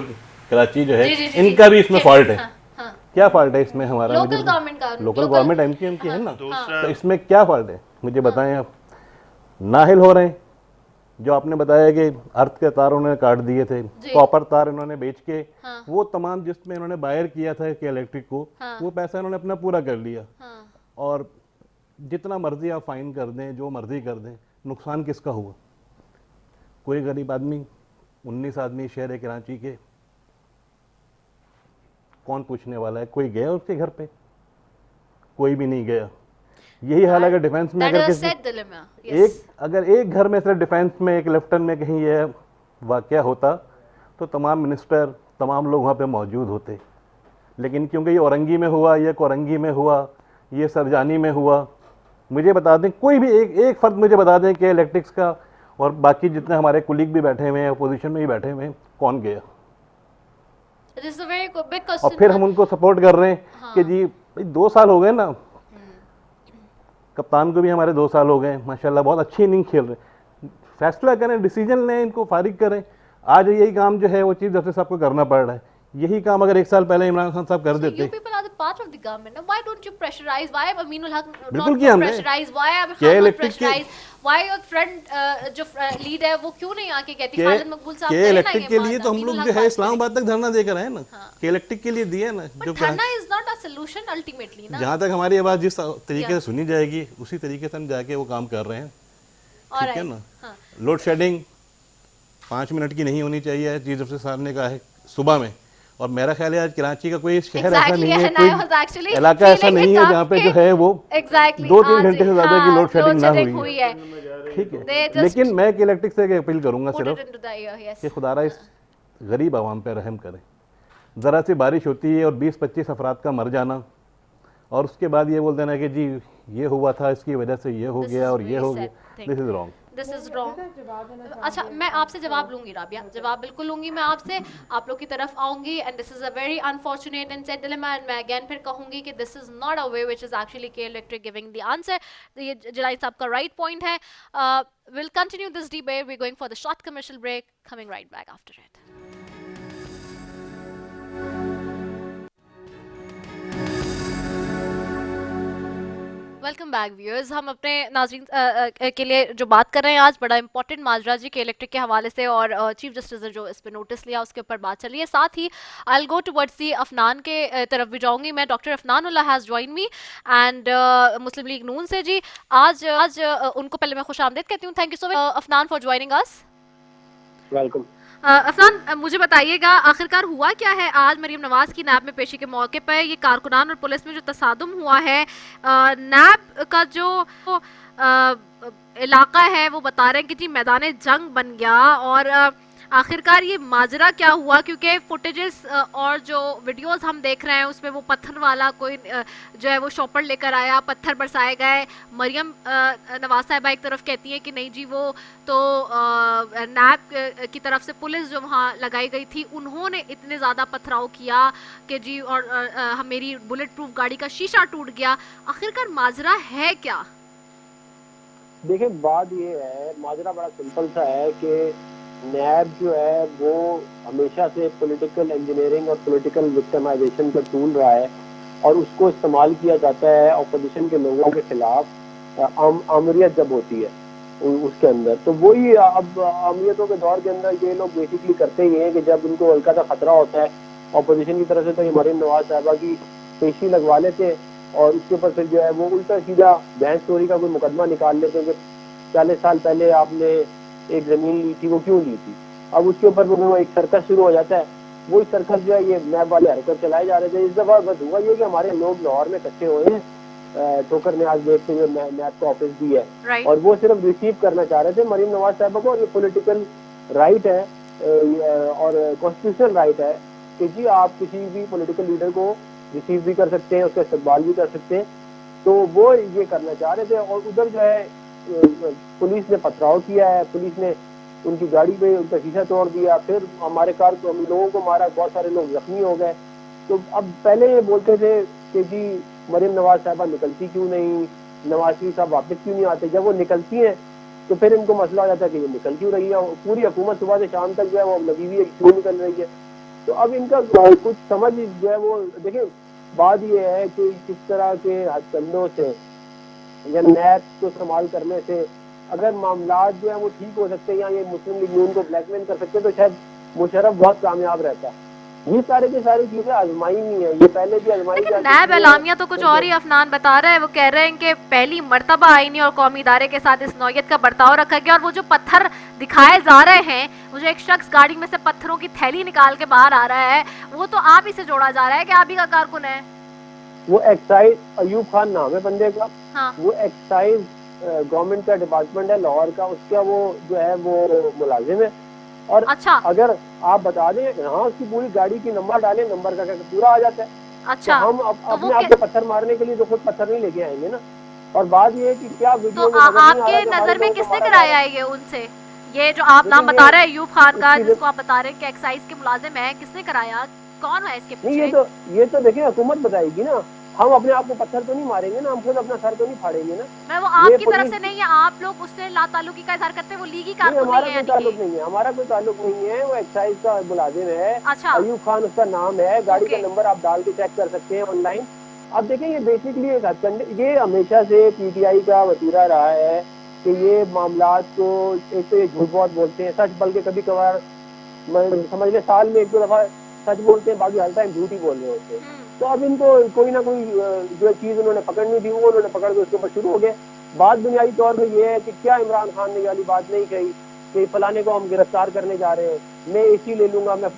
कराची जो है, जी, जी, जी, इनका भी जी, इसमें जी, फॉल्ट है। हाँ, हाँ। क्या फॉल्ट है इसमें हमारा? लोकल गवर्नमेंट का, लोकल गवर्नमेंट एमक्यूएम की है ना, दूसरा तो इसमें क्या फॉल्ट है मुझे बताएं आप। नाहिल हो रहे हैं, जो आपने बताया कि अर्थ के तार उन्होंने काट दिए थे, कॉपर तार इन्होंने बेच के हाँ। वो तमाम जिसमें इन्होंने बायर किया था कि इलेक्ट्रिक को, हाँ। वो पैसा इन्होंने अपना पूरा कर लिया। हाँ। और जितना मर्जी आप फाइन कर दें, जो मर्जी कर दें, नुकसान किसका हुआ? कोई गरीब आदमी, 19 आदमी शहर कराची के, कौन पूछने वाला है? कोई गया उसके घर पे? कोई भी नहीं गया। यही हाल अगर डिफेंस में अगर अगर एक घर में सिर्फ डिफेंस में एक लेफ्टन में कहीं यह वाकया होता तो तमाम मिनिस्टर, तमाम लोग वहाँ पे मौजूद होते। लेकिन क्योंकि ये औरंगी में हुआ, ये कोरंगी में हुआ, ये सरजानी में हुआ, मुझे बता दें, कोई भी एक फर्द मुझे बता दें कि इलेक्ट्रिक्स का और बाकी जितने हमारे कुलीग भी बैठे हुए हैं, अपोजिशन में भी बैठे हुए हैं, कौन गया? और फिर हम उनको सपोर्ट कर रहे हैं कि जी भाई 2 साल हो गए ना, कप्तान को भी हमारे 2 साल हो गए, माशाल्लाह बहुत अच्छी इनिंग खेल रहे। फैसला करें, डिसीजन लें, इनको फारिग करें। आज यही काम जो है वो चीफ जस्टिस साहब को करना पड़ रहा है। यही काम अगर 1 साल पहले इमरान खान साहब कर देते। part of the government. Now, why don't you pressurize? Why Aminul Haq बिल्कुल not किया हमने। pressurize? Why Abid क्या Khan not electric pressurize? Why your friend जो लीड है वो क्यों नहीं आके कहती के खालिद मकबूल साहब के करें ना इलेक्ट्रिक ये के बात, लिए तो हम अमीनुल लोग हक जो है बात इस्लामाबाद तक धरना देकर आए ना, के इलेक्ट्रिक के लिए दिए ना, करें। जो But धरना is not a solution ultimately ना। जहाँ तक हमारी आवाज़ जिस तरीके से सुनी जाएगी उसी तरीके से हम जाके वो काम कर रहे हैं, ठीक है ना। हाँ। लोड शेडिंग 5 मिनट की नहीं होनी चाहिए, चीफ जस्टिस साहब ने कहा है सुबह में। और मेरा ख्याल है आज कराची का कोई शहर ऐसा नहीं है, कोई इलाका ऐसा नहीं है जहाँ पे जो है वो 2-3 घंटे से ज़्यादा की लोड शेडिंग ना हुई है, ठीक है। लेकिन मैं कि इलेक्ट्रिक से अपील करूँगा सिर्फ कि खुदारा इस गरीब आवाम पे रहम करें। ज़रा सी बारिश होती है और 20-25 अफराद का मर जाना, और उसके बाद ये बोल देना कि जी ये हुआ था, इसकी वजह से ये हो गया और ये हो गया, this is wrong. This is wrong. अच्छा, मैं आपसे जवाब लूंगी राबिया, जवाब बिल्कुल लूंगी मैं आपसे, आप लोग की तरफ आऊंगी। And this is a very unfortunate and sad dilemma, and मैं अगेन फिर कहूंगी कि this is not a way which is actually K Electric giving the answer. ये जलाई साहब का राइट पॉइंट है। Will continue this debate, we going for the short commercial break, coming right back after it. Welcome back viewers. हम अपने नाज़रीन के लिए जो बात कर रहे हैं आज, बड़ा इंपॉर्टेंट माजरा जी के इलेक्ट्रिक के हवाले से, और चीफ जस्टिस ने जो इस पर नोटिस लिया उसके ऊपर बात चल रही है। साथ ही आई गो टुवर्ड्स दी अफनान के तरफ भी जाऊंगी मैं। Doctor Afnan Ullah has join me and Muslim League Noon से जी। आज उनको पहले मैं खुश आमदीद कहती हूँ। Thank you so much Afnan for joining us. Welcome. Afnan, मुझे बताइएगा आखिरकार हुआ क्या है आज मरीम नवाज की नैब में पेशी के मौके पर? ये कारकुनान और पुलिस में जो तसादुम हुआ है, नैब का जो इलाका है वो बता रहे हैं कि जी मैदान जंग बन गया, और आखिरकार ये माजरा क्या हुआ, क्योंकि फुटेजेस और जो वीडियोस हम देख रहे हैं उसमें वो पत्थर वाला कोई जो है वो शॉपर लेकर आया, पत्थर बरसाए गए। मरियम नवाज साहिबा एक तरफ कहती हैं कि नहीं जी वो तो नैब की तरफ से पुलिस जो वहाँ लगाई गई थी उन्होंने इतने ज़्यादा पथराव किया कि जी और मेरी बुलेट प्रूफ गाड़ी का शीशा टूट गया। आखिरकार माजरा है क्या? देखिए बात ये है, माजरा बड़ा सिंपल सा है कि नैब जो है वो हमेशा से पॉलिटिकल इंजीनियरिंग और पॉलिटिकल विक्टिमाइजेशन का टूल रहा है और उसको इस्तेमाल किया जाता है अपोजिशन के लोगों के खिलाफ आमरीत जब होती है उसके अंदर। तो वही अब आमरीतों के दौर के अंदर ये लोग बेसिकली करते ही हैं कि जब उनको हल्का सा खतरा होता है अपोजिशन की तरफ से, तो ये मरीम नवाज साहिबा की पेशी लगवा लेते और उसके ऊपर फिर जो है वो उल्टा सीधा बहस चोरी का कोई मुकदमा निकाल लेते हैं कि 40 साल पहले आपने एक जमीन ली थी, वो क्यों ली थी। अब उसके ऊपर वो एक सर्कस शुरू हो जाता है। वो सर्कस जो है ये नैब वाले हरकत चलाए जा रहे थे। इस दफा बस हुआ ये कि हमारे लोग लाहौर में इकट्ठे हुए हैं, ठोकर न्याज देखते हुए नैब का ऑफिस भी है और वो सिर्फ रिसीव करना चाह रहे थे मरीम नवाज साहिबा को। और ये पॉलिटिकल राइट है और कॉन्स्टिट्यूशनल राइट है कि जी आप किसी भी पॉलिटिकल लीडर को रिसीव भी कर सकते हैं, उसका इस्तेमाल भी कर सकते हैं। तो वो ये करना चाह रहे थे और उधर जो है पुलिस ने पथराव किया है, पुलिस ने उनकी गाड़ी पे उनका शीशा तोड़ दिया, फिर हमारे कार को हम लोगों को मारा, बहुत सारे लोग जख्मी हो गए। तो अब पहले ये बोलते थे कि जी मरीम नवाज साहिबा निकलती क्यों नहीं, नवाज शरीफ साहब वापस क्यों नहीं आते। जब वो निकलती हैं तो फिर इनको मसला हो जाता है कि ये निकल क्यों रही है, पूरी हुकूमत सुबह से शाम तक जो है वो लगी हुई है, क्यों निकल रही है। तो अब इनका कुछ समझ जो है वो देखिए, बात ये है कि किस तरह के हथकंडों से या नैब को इस्तेमाल करने से अगर मामला जो है वो ठीक हो सकते हैं या ये मुस्लिम लीग नून को ब्लैकमेल कर सकते हैं तो शायद मुशर्रफ बहुत कामयाब रहता है। ये सारे की सारी चीजें आजमाई हुई है, ये पहले भी आजमाई। लेकिन नैब एलामिया तो कुछ और ही अफनान बता रहा है। वो कह रहे हैं कि पहली मर्तबा आईनी और कौमी इदारे के साथ इस नौयत का बर्ताव रखा गया और वो जो पत्थर दिखाए जा रहे हैं, वो जो एक शख्स गाड़ी में से पत्थरों की थैली निकाल के बाहर आ रहा है, वो तो आप ही से जोड़ा जा रहा है कि आप ही का कारकुन है। वो एक्साइज अयूब खान नाम है बंदे का। हाँ। वो एक्साइज गवर्नमेंट का डिपार्टमेंट है लाहौर का, उसका वो जो है वो मुलाजिम है। और अच्छा। अगर आप बता दें हाँ उसकी पूरी गाड़ी की नंबर डालें, नंबर का पूरा आ जाता है। अच्छा। तो हम अपने आप को पत्थर मारने के लिए तो खुद पत्थर नहीं लेके आएंगे ना। और बात ये है कि क्या वीडियो तो आपके नजर में किसने कराया है ये उनसे? ये जो आप नाम बता रहे हैं अयूब खान का, जिसको आप बता रहे हैं कि एक्साइज के मुलाजिम है, किसने कराया, कौन है इसके पीछे? ये तो देखिए हुकूमत बताएगी ना। हम अपने आप को पत्थर तो नहीं मारेंगे ना, हम खुद अपना सर तो नहीं फाड़ेंगे ना। मैं वो आपकी तरफ से नहीं है, आप लोग उससे लाताल्लुकी का इजहार करते हैं, वो लीगी कारकुन नहीं है। हमारा कोई ताल्लुक नहीं है, हमारा कोई ताल्लुक नहीं है। वो एक्साइज का मुलाजिम है। अच्छा। अयूब खान उसका नाम है, गाड़ी का नंबर आप डाल के चेक कर सकते हैं ऑनलाइन। अब देखें ये बेसिकली ये हमेशा से पीटीआई का वतीरा रहा है कि ये मामला को एक तो ये झूठ बहुत बोलते हैं, सच बल्कि कभी कभार समझ ले साल में एक दो दफा सच बोलते हैं, बाकी हर टाइम झूठ ही बोल रहे होते हैं। तो अब इनको कोई ना कोई जो चीज उन्होंने पकड़नी थी वो उन्होंने पकड़ के उसके ऊपर शुरू हो गए। बात बुनियादी तौर पे ये है कि क्या इमरान खान ने वाली बात नहीं कही कि फलाने को हम गिरफ्तार करने जा रहे हैं, मैं एसी ले लूंगा, मैं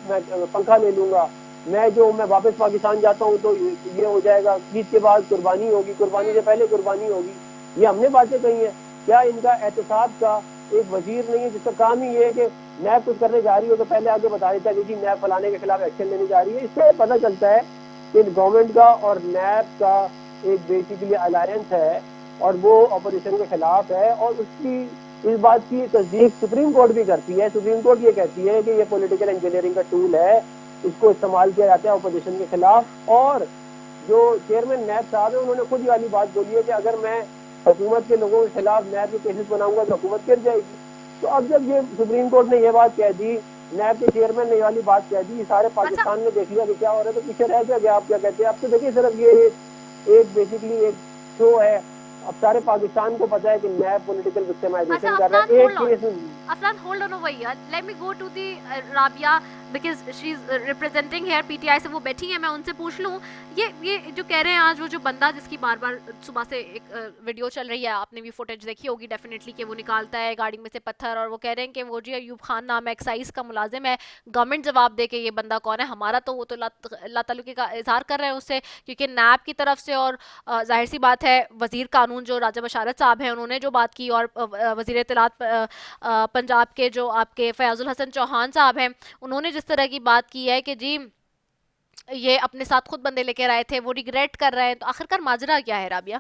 पंखा ले लूंगा, मैं वापस पाकिस्तान जाता हूँ तो ये हो जाएगा, ईद के बाद कुर्बानी होगी, कुर्बानी से पहले कुर्बानी होगी। ये हमने बातें कही है। क्या इनका एहतसाब का एक वजीर नहीं है जिसका काम ही ये है कि नैब कुछ करने जा रही हो तो पहले आगे बता देता है कि नैब फलाने के खिलाफ एक्शन लेने जा रही है। इससे पता चलता है कि गवर्नमेंट का और नैब का एक बेसिकली अलायंस है और वो अपोजिशन के खिलाफ है। और उसकी इस बात की तस्दीक सुप्रीम कोर्ट भी करती है। सुप्रीम कोर्ट ये कहती है कि ये पॉलिटिकल इंजीनियरिंग का टूल है, इसको इस्तेमाल किया जाता है अपोजिशन के खिलाफ। और जो चेयरमैन नैब साहब है उन्होंने खुद वाली बात बोली है कि अगर मैं हुकूमत के लोगों के खिलाफ नैब के केसेस बनाऊंगा तो हुकूमत गिर जाएगी। तो अब जब ये सुप्रीम कोर्ट ने ये बात कह दी, नैब के चेयरमैन ने वाली बात कह दी, सारे पाकिस्तान ने देख लिया कि क्या हो रहा है, तो पीछे रह गया। आप क्या कहते हैं? अब तो देखिए सिर्फ ये एक बेसिकली एक शो है। अब सारे पाकिस्तान को पता है कि नैब पॉलिटिकल विक्टिमाइजेशन कर रहा है। एक case Afnan hold on over here, let me go to the Rabia because she is representing her PTI से वो बैठी है, मैं उनसे पूछ लूँ ये जो कह रहे हैं आज वो जो बंदा जिसकी बार बार सुबह से एक वीडियो चल रही है, आपने भी फुटेज देखी होगी डेफिनेटली, कि वो निकालता है गाड़ी में से पत्थर और वो कह रहे हैं कि वो जी अयूब खान नाम है, एक्साइज का मुलाजिम है, गवर्नमेंट जवाब दे के ये बंदा कौन है हमारा, तो वो तो लातालुकी का इजहार कर रहे हैं उससे, क्योंकि नैब की तरफ से और जाहिर सी बात है वजीर कानून जो राजा बशारत साहब हैं उन्होंने जो बात की, और वजीर इत्तलात पंजाब के जो आपके फयाजुल हसन चौहान साहब हैं उन्होंने जिस तरह की बात की है कि जी ये अपने साथ खुद बंदे लेकर आए थे, वो रिग्रेट कर रहे हैं, तो आखिरकार माजरा क्या है राबिया?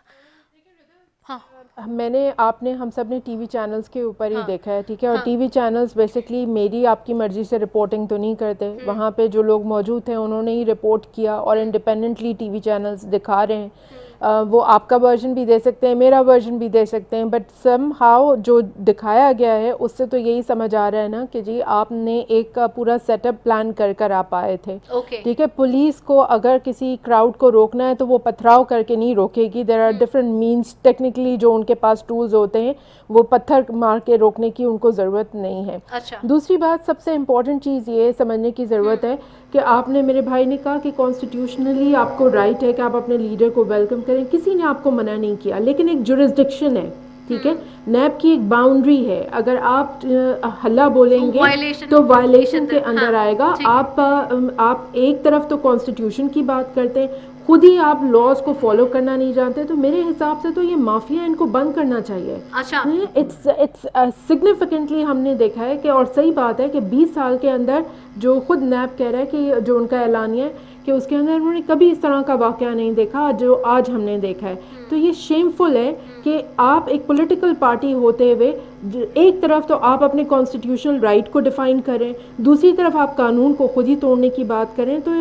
हाँ आपने हम सब ने टीवी चैनल्स के ऊपर ही हाँ, देखा है, ठीक है, और हाँ, टीवी चैनल्स बेसिकली मेरी आपकी मर्जी से रिपोर्टिंग तो नहीं करते, वहाँ पे जो लोग मौजूद थे उन्होंने ही रिपोर्ट किया और इंडिपेंडेंटली टीवी चैनल्स दिखा रहे हैं। वो आपका वर्जन भी दे सकते हैं, मेरा वर्जन भी दे सकते हैं, बट समहाउ जो दिखाया गया है उससे तो यही समझ आ रहा है ना कि जी आपने एक पूरा सेटअप प्लान कर आप आए थे, ठीक है। पुलिस को अगर किसी क्राउड को रोकना है तो वो पथराव करके नहीं रोकेगी, there are different means technically जो उनके पास टूल्स होते हैं, वो पत्थर मार के रोकने की उनको ज़रूरत नहीं है। अच्छा। दूसरी बात सबसे इम्पॉर्टेंट चीज़ ये समझने की ज़रूरत है कि आपने, मेरे भाई ने कहा कि कॉन्स्टिट्यूशनली आपको राइट है कि आप अपने लीडर को वेलकम करें, किसी ने आपको मना नहीं किया, लेकिन एक जुरिस्डिक्शन है, ठीक है, नैब की एक बाउंड्री है, अगर आप हल्ला बोलेंगे तो वायलेशन के अंदर आएगा। आप एक तरफ तो कॉन्स्टिट्यूशन की बात करते हैं, खुद ही आप लॉज को फॉलो करना नहीं जानते, तो मेरे हिसाब से तो ये माफिया इनको बंद करना चाहिए। अच्छा। इट्स सिग्निफिकेंटली हमने देखा है कि, और सही बात है कि 20 साल के अंदर जो खुद नैब कह रहा है कि जो उनका ऐलानिया है कि उसके अंदर उन्होंने कभी इस तरह का वाक़या नहीं देखा जो आज हमने देखा है। तो ये शेमफुल है कि आप एक पॉलिटिकल पार्टी होते हुए एक तरफ तो आप अपने कॉन्स्टिट्यूशनल राइट को डिफ़ाइन करें, दूसरी तरफ आप कानून को खुद ही तोड़ने की बात करें। तो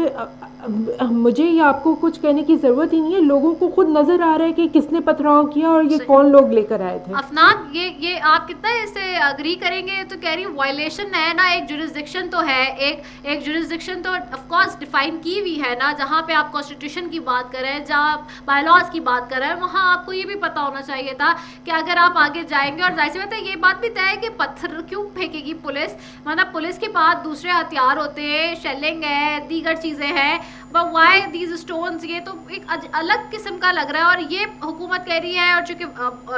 मुझे या आपको कुछ कहने की ज़रूरत ही नहीं है, लोगों को खुद नज़र आ रहा है कि किसने पथराव किया और ये कौन लोग लेकर आए थे। अफनान, ये आप कितना इससे अग्री करेंगे? तो कह रही हूँ वायलेशन है ना, एक जुरिस्डिक्शन तो है, एक जुरिस्डिक्शन तो ऑफ कोर्स डिफाइन की हुई है ना, जहाँ पे आप कॉन्स्टिट्यूशन की बात कर रहे हैं, जहाँ बायलॉज की बात कर रहे हैं, वहाँ आपको ये भी पता होना चाहिए था कि अगर आप आगे जाएंगे, और जाहिर सी बात है ये बात भी तय है कि पत्थर क्यों फेंकेगी पुलिस, मतलब पुलिस के पास दूसरे हथियार होते हैं, शेलिंग है, दीगर चीज़ें हैं, बट व्हाई दीज स्टोन्स, ये तो एक अलग किस्म का लग रहा है। और ये हुकूमत कह रही है, और चूँकि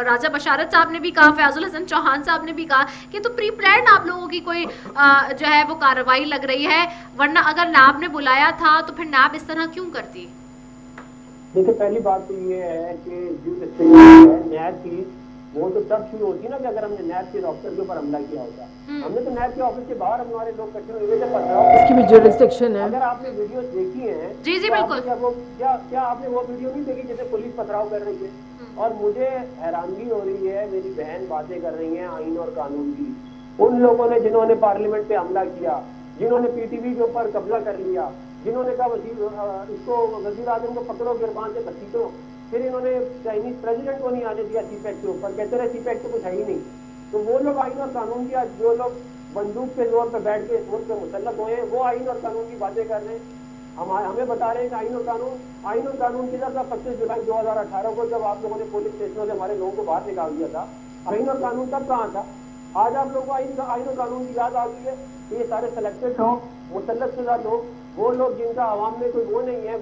राजा बशारत साहब ने भी कहा, फयाजुल हसन चौहान साहब ने भी कहा कि तो प्री प्लान आप लोगों की कोई जो है वो कार्रवाई लग रही है, वरना अगर नैब ने बुलाया था तो फिर नैब इस तरह क्यों करती? देखिए, पहली बात तो ये है कि जो नैब की वो तो तब शुरू होती है ना कि अगर हमने नैब के डॉक्टर के ऊपर हमला किया होता। हमने तो नैब के ऑफिस के बाहर हमारे लोग इकट्ठे हुए थे, इसकी भी जुरिस्डिक्शन है। अगर आपने वीडियो देखी है, जी तो बिल्कुल, क्या आपने वो वीडियो नहीं देखी जैसे पुलिस पथराव कर रही है? और मुझे हैरानगी हो रही है, मेरी बहन बातें कर रही है आईन और कानून की, उन लोगों ने जिन्होंने पार्लियामेंट पे हमला किया, जिन्होंने पीटीवी के ऊपर कब्जा कर लिया, जिन्होंने कहा इसको वजीर आजम को पकड़ो, गिरबान से घसीटो, फिर इन्होंने चाइनीज प्रेसिडेंट को नहीं आने दिया सीपैक के ऊपर, कहते रहे सीपैक तो कुछ है ही नहीं। तो वो लोग आईन और कानून की, जो लोग बंदूक के जोर पर बैठ के इस मुल्क पे मुसल्लत हुए हैं, वो आईन और कानून की बातें कर रहे हैं। हमें बता रहे हैं कि आईन और कानून किधर था? 25 जुलाई 2018 को जब आप लोगों ने पुलिस स्टेशनों से हमारे लोगों को बाहर निकाल दिया था, आईन और कानून तब कहाँ था? आज आप लोगों को आईन और कानून की याद आ गई है। ये सारे सिलेक्टेड लोग, मुसल्लत शुदा लोग, वो लोग जिनका आवाम में कोई वोट नहीं है,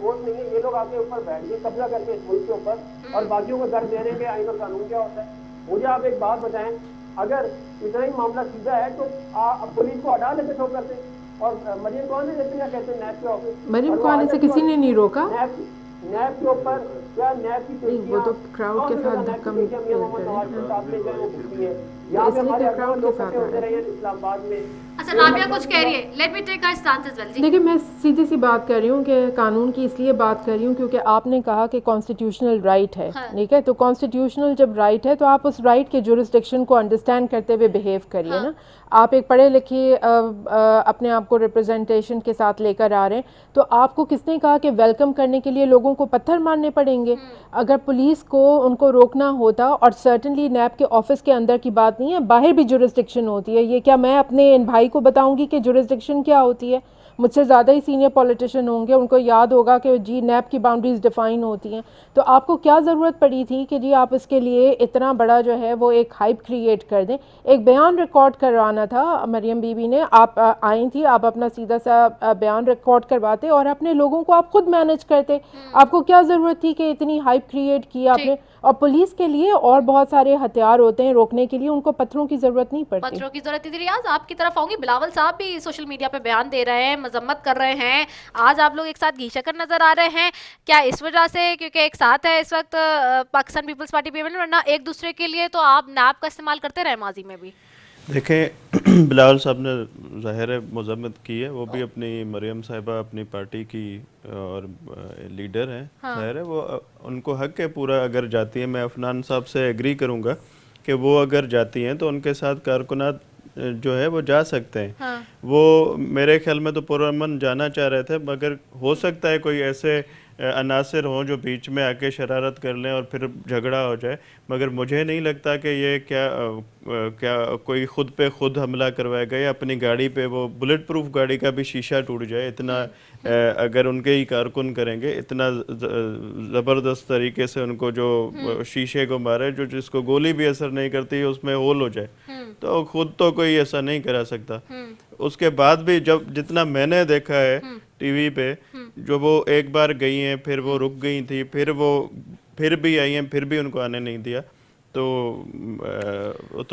ये लोग आके ऊपर बैठ गए कब्जा करके इस मुल्क के ऊपर, और बाकियों को दर्द दे रहे हैं कि आईन और कानून क्या होता है। मुझे आप एक बात बताएं, अगर इतना ही मामला सीधा है तो पुलिस को हटा लेते ठोकर से, और मरियम कौन है जैसे कहते हैं नैब के ऑफिस, मरियम कौन से किसी ने नहीं रोका। नैब के ऊपर क्या नैब की वो तो क्राउड के साथ धक्का इस्लामाबाद में। अच्छा, राबिया कुछ कह रही है, let me take her stance as well. देखिए, मैं सीधी सी बात कर रही हूँ कि कानून की इसलिए बात कर रही हूँ क्योंकि आपने कहा कि कॉन्स्टिट्यूशनल राइट है, ठीक है, तो कॉन्स्टिट्यूशनल जब राइट है तो आप उस राइट के जुरिस्डिक्शन को अंडरस्टैंड करते हुए बिहेव करिए ना। आप एक पढ़े लिखे अपने आप को रिप्रेजेंटेशन के साथ लेकर आ रहे हैं, तो आपको किसने कहा कि वेलकम करने के लिए लोगों को पत्थर मारने पड़ेंगे? अगर पुलिस को उनको रोकना होता, और सर्टनली नैब के ऑफिस के अंदर की बात नहीं है, बाहर भी जुरिस्डिक्शन होती है। ये क्या मैं अपने इन भाई को बताऊंगी कि जुरिस्डिक्शन क्या होती है? मुझसे ज़्यादा ही सीनियर पॉलिटिशियन होंगे, उनको याद होगा कि जी नैब की बाउंड्रीज डिफ़ाइन होती हैं। तो आपको क्या ज़रूरत पड़ी थी कि जी आप इसके लिए इतना बड़ा जो है वो एक हाइप क्रिएट कर दें? एक बयान रिकॉर्ड करवाना था मरियम बीबी ने, आप आई थी, आप अपना सीधा सा बयान रिकॉर्ड करवाते और अपने लोगों को आप खुद मैनेज करते। आपको क्या ज़रूरत थी कि इतनी हाइप क्रिएट की आपने? और पुलिस के लिए और बहुत सारे हथियार होते हैं रोकने के लिए, उनको पत्थरों की ज़रूरत नहीं पड़ती। पत्थरों की जरूरत थी। रियाज, आपकी तरफ आऊंगी। बिलावल साहब भी सोशल मीडिया पे बयान दे रहे हैं, मजम्मत कर रहे हैं। आज आप लोग एक साथ घींचकर नजर आ रहे हैं, क्या इस वजह से क्योंकि एक साथ है इस वक्त पाकिस्तान पीपल्स पार्टी पीएमएल, वरना एक दूसरे के लिए तो आप नैब का इस्तेमाल करते रहे माजी में भी? देखें, बिलावल साहब ने ज़ाहिर है मजम्मत की है, वो भी अपनी मरियम साहिबा अपनी पार्टी की और लीडर हैं। ज़ाहिर है वो उनको हक है पूरा, अगर जाती है। मैं अफनान साहब से एग्री करूँगा कि वो अगर जाती हैं तो उनके साथ कारकुनात जो है वो जा सकते हैं। वो मेरे ख्याल में तो पुरअमन जाना चाह रहे थे, मगर हो सकता है कोई ऐसे अनासर हों जो बीच में आके शरारत कर लें और फिर झगड़ा हो जाए। मगर मुझे नहीं लगता कि ये क्या कोई ख़ुद पे ख़ुद हमला करवाएगा या अपनी गाड़ी पे, वो बुलेट प्रूफ गाड़ी का भी शीशा टूट जाए, इतना अगर उनके ही कारकुन करेंगे, इतना ज़बरदस्त तरीके से उनको जो शीशे को मारे, जो जिसको गोली भी असर नहीं करती, उसमें होल हो जाए, तो खुद तो कोई ऐसा नहीं करा सकता। उसके बाद भी जब जितना मैंने देखा है टीवी पे, जो वो एक बार गई हैं, फिर वो रुक गई थी, फिर भी आई हैं, फिर भी उनको आने नहीं दिया, तो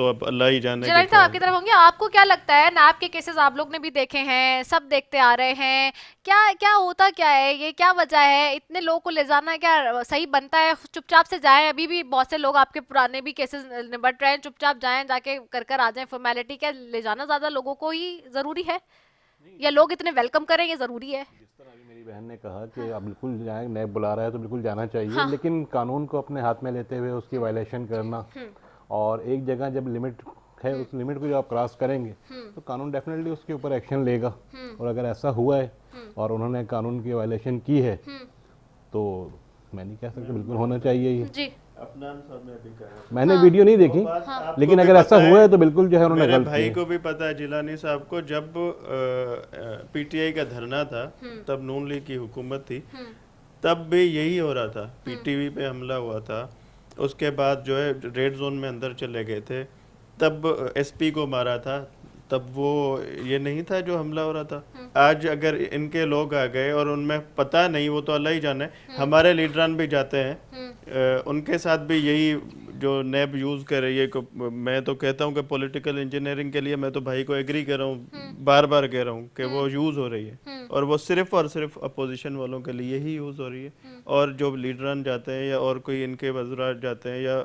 अब अल्लाह ही जाने। जनरल साहब आपकी तरफ होंगे, आपको क्या लगता है, नैब के केसेस आप लोग ने भी देखे हैं, सब देखते आ रहे हैं, क्या होता क्या है, ये क्या वजह है, इतने लोगों को ले जाना क्या सही बनता है? चुपचाप से जाएं, अभी भी बहुत से लोग आपके पुराने भी केसेस निपट रहे हैं, चुपचाप जाएं, जाके कर आ जाएं फॉर्मेलिटी। क्या ले जाना ज्यादा लोगों को ही जरूरी है, या लोग इतने वेलकम करें ये जरूरी है? जिस तरह अभी मेरी बहन ने कहा कि आप बिल्कुल जाएं, नैब बुला रहा है तो बिल्कुल जाना चाहिए, लेकिन कानून को अपने हाथ में लेते हुए उसकी वायलेशन करना, और एक जगह जब लिमिट है, उस लिमिट को जब आप क्रॉस करेंगे तो कानून डेफिनेटली उसके ऊपर एक्शन लेगा। और अगर ऐसा हुआ है और उन्होंने कानून की वायलेशन की है तो मैं नहीं कह सकता, बिल्कुल होना चाहिए ये जी। अफनान साहब ने भी कहा, मैंने वीडियो नहीं देखी, लेकिन अगर ऐसा हुआ है तो बिल्कुल जो है उन्होंने गलत किया। भाई को भी पता है, जिलानी साहब को, जब पीटीआई का धरना था तब नून लीग की हुकूमत थी, तब भी यही हो रहा था, पीटीवी पे हमला हुआ था। उसके बाद जो है रेड जोन में अंदर चले गए थे, तब एसपी को मारा था, तब वो ये नहीं था जो हमला हो रहा था। आज अगर इनके लोग आ गए और उनमें पता नहीं, वो तो अल्लाह ही जाने, हमारे लीडरान भी जाते हैं, उनके साथ भी यही जो नैब यूज़ कर रही है। मैं तो कहता हूँ कि पॉलिटिकल इंजीनियरिंग के लिए मैं तो भाई को एग्री कर रहा हूँ, बार बार कह रहा हूँ कि वो यूज़ हो रही है, और वो सिर्फ और सिर्फ अपोजिशन वालों के लिए ही यूज़ हो रही है। और जो लीडरान जाते हैं या और कोई इनके वज़रात जाते हैं, या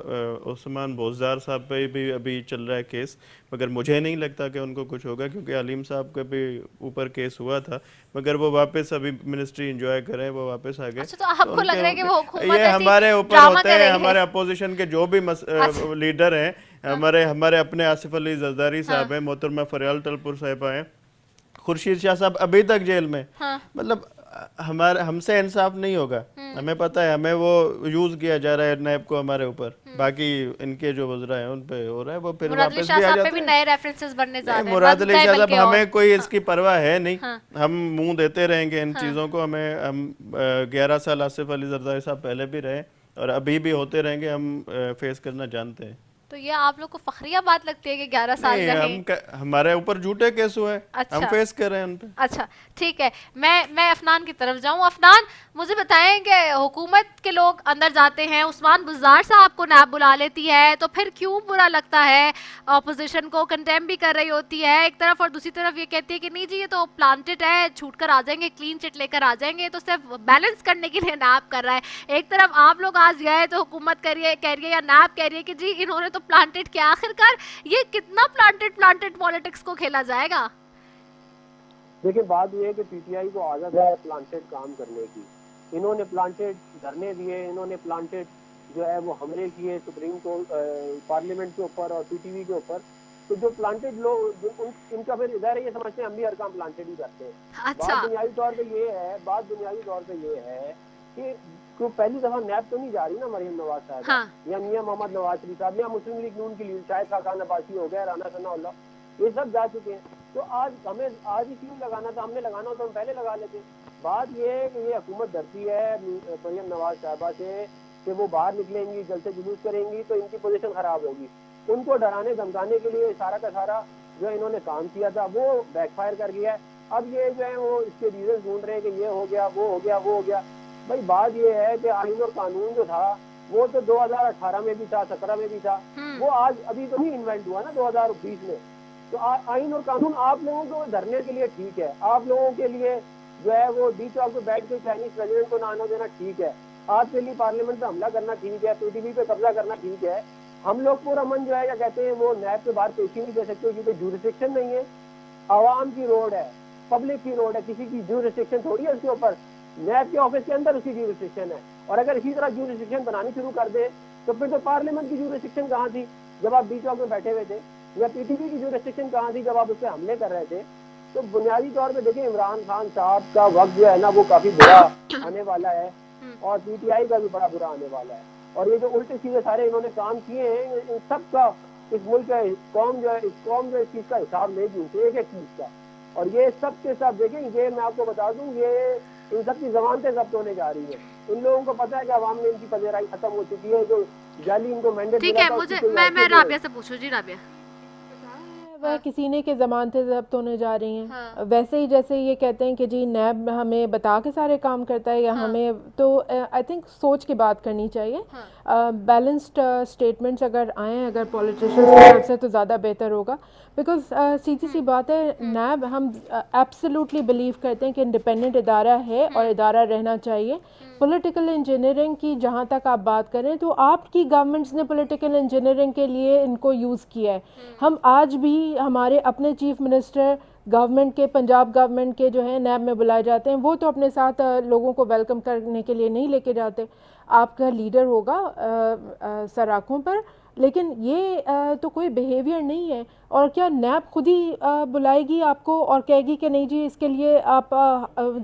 उस्मान बोज़दार साहब पे भी अभी चल रहा है केस, मगर मुझे नहीं लगता कि उनको कुछ होगा, क्योंकि अलीम साहब के भी ऊपर केस हुआ था, मगर वो वापस अभी मिनिस्ट्री एंजॉय करें, वो वापस आ गए। अच्छा, तो आपको लग रहा है कि वो हुकूमत ये हमारे ऊपर होते हैं, हमारे अपोजिशन के जो भी लीडर हैं, हमारे अपने आसिफ अली जरदारी साहब हैं, मोहतरमा फरियाल टलपुर साहिबा हैं, खुर्शीद शाह साहब अभी तक जेल में। मतलब हमसे इंसाफ नहीं होगा, हमें पता है, हमें वो यूज किया जा रहा है नैब को हमारे ऊपर, बाकी इनके जो वज़रा हैं उन पे हो रहा है, वो फिर वापस भी आ जाते हैं। नए रेफरेंसेस बनने जा रहे हैं। मुराद अली शाह साहब, हमें कोई इसकी परवाह है नहीं, हम मुंह देते रहेंगे इन चीज़ों को। हम 11 साल आसिफ अली जरदारी साहब पहले भी रहे और अभी भी होते रहेंगे, हम फेस करना जानते हैं। तो ये आप लोग को फखरिया बात लगती है कि 11 साल रहे? हमारे ऊपर झूठे केस हुए, अच्छा, हम फेस कर रहे हैं उन पे। अच्छा ठीक है, मैं अफनान की तरफ जाऊं। अफनान, मुझे बताएं कि हुकूमत के लोग अंदर जाते हैं, उस्मान बुज़दार साहब को नैब बुला लेती है, तो फिर क्यों बुरा लगता है? अपोजिशन को कंडेम भी कर रही होती है एक तरफ, और दूसरी तरफ ये कहती है कि नहीं जी ये तो प्लांटेड है, छूट कर आ जाएंगे, क्लीन चिट लेकर आ जाएंगे, तो सिर्फ बैलेंस करने के लिए नैब कर रहा है। एक तरफ आप लोग आज गए तो हुकूमत कह रही है या नैब कह रही है कि जी इन्होंने तो प्लांटेड किया। आखिरकार ये कितना प्लांटेड पॉलिटिक्स को खेला जाएगा? देखिए, बात ये है कि पीटीआई को आदत है प्लांटेड काम करने की। इन्होंने प्लांटेड धरने दिए, इन्होंने प्लांटेड जो है वो हमले किए सुप्रीम कोर्ट, पार्लियामेंट के ऊपर और पीटीवी के ऊपर। तो जो प्लांटेड लोग, इनका फिर इधर ये समझते हैं हम भी हर काम प्लांटेड ही करते हैं। अच्छा। बात बुनियादी तौर पे ये है कि पहली दफा नैब तो नहीं जा रही ना मरियम नवाज साहब, या मियां मोहम्मद नवाज शरीफ साहब, या मुस्लिम लीग नून की लीड शायद खाकान अब्बासी हो गया, राना सनाउल्लाह, ये सब जा चुके हैं। तो आज हमें आज ही क्यों लगाना था, हमने लगाना हो तो हम पहले लगा लेते। बात ये है कि ये हुकूमत डरती है मरियम नवाज साहबा से कि वो बाहर निकलेंगी, जल से जुलूस करेंगी तो इनकी पोजीशन खराब होगी। उनको डराने धमकाने के लिए सारा का सारा जो इन्होंने काम किया था वो बैकफायर कर गया है। अब ये जो है वो इसके रीजन ढूंढ रहे हैं कि ये हो गया, वो हो गया, वो हो गया। भाई बात ये है कि आईन और कानून जो था वो तो 2018 में भी था, 17 में भी था, वो आज अभी तो नहीं इन्वेंट हुआ ना 2020 में। तो आईन और कानून आप लोगों को धरने के लिए ठीक है, आप लोगों के लिए जो है वो डी चौक पे बैठ के चाइनीज प्रेसिडेंट को ना आने देना ठीक है, आपके लिए पार्लियामेंट पे हमला करना ठीक है, पीटीवी पे कब्जा करना ठीक है। हम लोग पूरा मन जो है क्या कहते हैं वो नैब के बाहर पेशी नहीं दे सकते क्योंकि जुरिस्डिक्शन नहीं है। आवाम की रोड है, पब्लिक की रोड है, किसी की जुरिस्डिक्शन थोड़ी है उसके ऊपर। नैब के ऑफिस के अंदर उसकी जुरिस्डिक्शन है, और अगर इसी तरह जुरिस्डिक्शन बनानी शुरू कर दे तो फिर तो पार्लियामेंट की जुरिस्डिक्शन कहाँ थी जब आप डी चौक में बैठे हुए थे, या पीटीवी की जुरिस्डिक्शन कहाँ थी जब आप उस पर हमले कर रहे थे। तो बुनियादी तौर पे देखिए इमरान खान साहब का वक्त जो है ना वो काफी बुरा आने वाला है, और पीटीआई का भी बड़ा बुरा आने वाला है। और ये जो उल्टे सीधे सारे इन्होंने काम किए हैं इन सब का इस मुल्क का कौम जो है इस चीज का हिसाब नहीं दी एक एक चीज का। और ये सब के सब देखें, ये मैं आपको बता दूं ये इन सब की जमानतें जब्त होने जा रही है। इन लोगों को पता है कि अवाम में इनकी पजेराई खत्म हो चुकी है, जो जाली इनको मैंडेट ठीक है, मुझे मैं राबिया से पूछूं। जी राबिया, वह किसी ने के ज़मानतें जब्त होने जा रही हैं। हाँ। वैसे ही जैसे ये कहते हैं कि जी नैब हमें बता के सारे काम करता है या हमें, तो आई थिंक सोच की बात करनी चाहिए। बैलेंस्ड स्टेटमेंट्स अगर आएँ अगर पॉलिटिशियंस की तरफ से तो ज़्यादा बेहतर होगा। बिकॉज सीधी सी बात है, नैब हम एब्सोल्युटली बिलीव करते हैं कि इंडिपेंडेंट इदारा है और इदारा रहना चाहिए। पॉलिटिकल इंजीनियरिंग की जहाँ तक आप बात करें तो आपकी गवर्नमेंट्स ने पॉलिटिकल इंजीनियरिंग के लिए इनको यूज़ किया है। हम आज भी हमारे अपने चीफ मिनिस्टर गवर्नमेंट के, पंजाब गवर्नमेंट के जो है नैब में बुलाए जाते हैं, वो तो अपने साथ लोगों को वेलकम करने के लिए नहीं लेके जाते। आपका लीडर होगा सराखों पर, लेकिन ये तो कोई बिहेवियर नहीं है। और क्या नैब खुद ही बुलाएगी आपको और कहेगी कि नहीं जी इसके लिए आप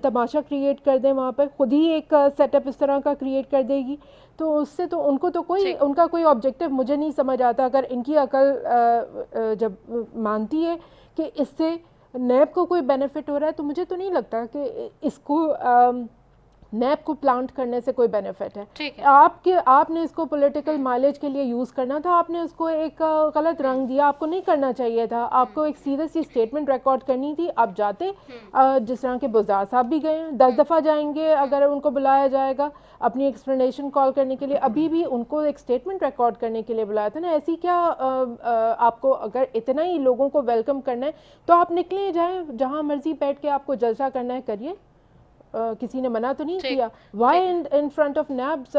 तमाशा क्रिएट कर दें, वहाँ पर खुद ही एक सेटअप इस तरह का क्रिएट कर देगी? तो उससे तो उनको तो कोई उनका कोई ऑब्जेक्टिव मुझे नहीं समझ आता। अगर इनकी अकल जब मानती है कि इससे नैब को कोई बेनिफिट हो रहा है, तो मुझे तो नहीं लगता कि इसको नैब को प्लांट करने से कोई बेनिफिट है। ठीक है। आपने इसको पॉलिटिकल माइलेज के लिए यूज़ करना था, आपने उसको एक गलत रंग दिया, आपको नहीं करना चाहिए था। आपको एक सीरियस सी स्टेटमेंट रिकॉर्ड करनी थी। आप जाते, जिस तरह के बुज़दार साहब भी गए हैं, 10 दफ़ा जाएंगे अगर उनको बुलाया जाएगा अपनी एक्सप्लेनेशन कॉल करने के लिए। अभी भी उनको एक स्टेटमेंट रिकॉर्ड करने के लिए बुलाया था ना। ऐसी क्या आपको अगर इतना ही लोगों को वेलकम करना है तो आप निकले जाएँ, जहाँ मर्जी बैठ के आपको जलसा करना है करिए। किसी ने मना तो नहीं किया। Why in front of NAB's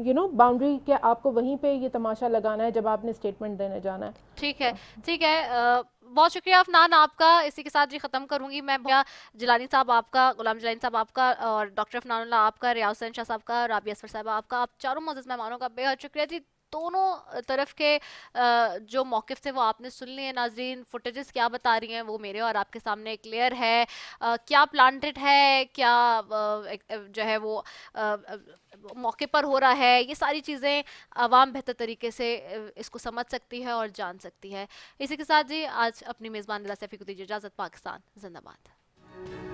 you know boundary के आपको वहीं पे ये तमाशा लगाना है जब आपने स्टेटमेंट देने जाना है? ठीक है, ठीक है। बहुत शुक्रिया अफनान आपका। इसी के साथ जी ख़त्म करूंगी मैं। भैया जिलानी साहब आपका, गुलाम जिलानी साहब आपका, और डॉक्टर अफनानुल्लाह आपका, रियाज हुसैन शाह साहब का, राबिया असफर साहब आपका, आप चारों मोअज़्ज़ज़ मेहमानों का बेहद शुक्रिया जी। दोनों तरफ के जो मौक़िफ़ थे वो आपने सुन लिए। नाज़रीन फुटेजेस क्या बता रही हैं वो मेरे और आपके सामने क्लियर है। क्या प्लांटेड है, क्या जो है वो मौके पर हो रहा है, ये सारी चीज़ें आवाम बेहतर तरीके से इसको समझ सकती है और जान सकती है। इसी के साथ जी आज अपनी मेज़बान रिदा सैफ़ी को दीजिए इजाज़त। पाकिस्तान जिंदाबाद।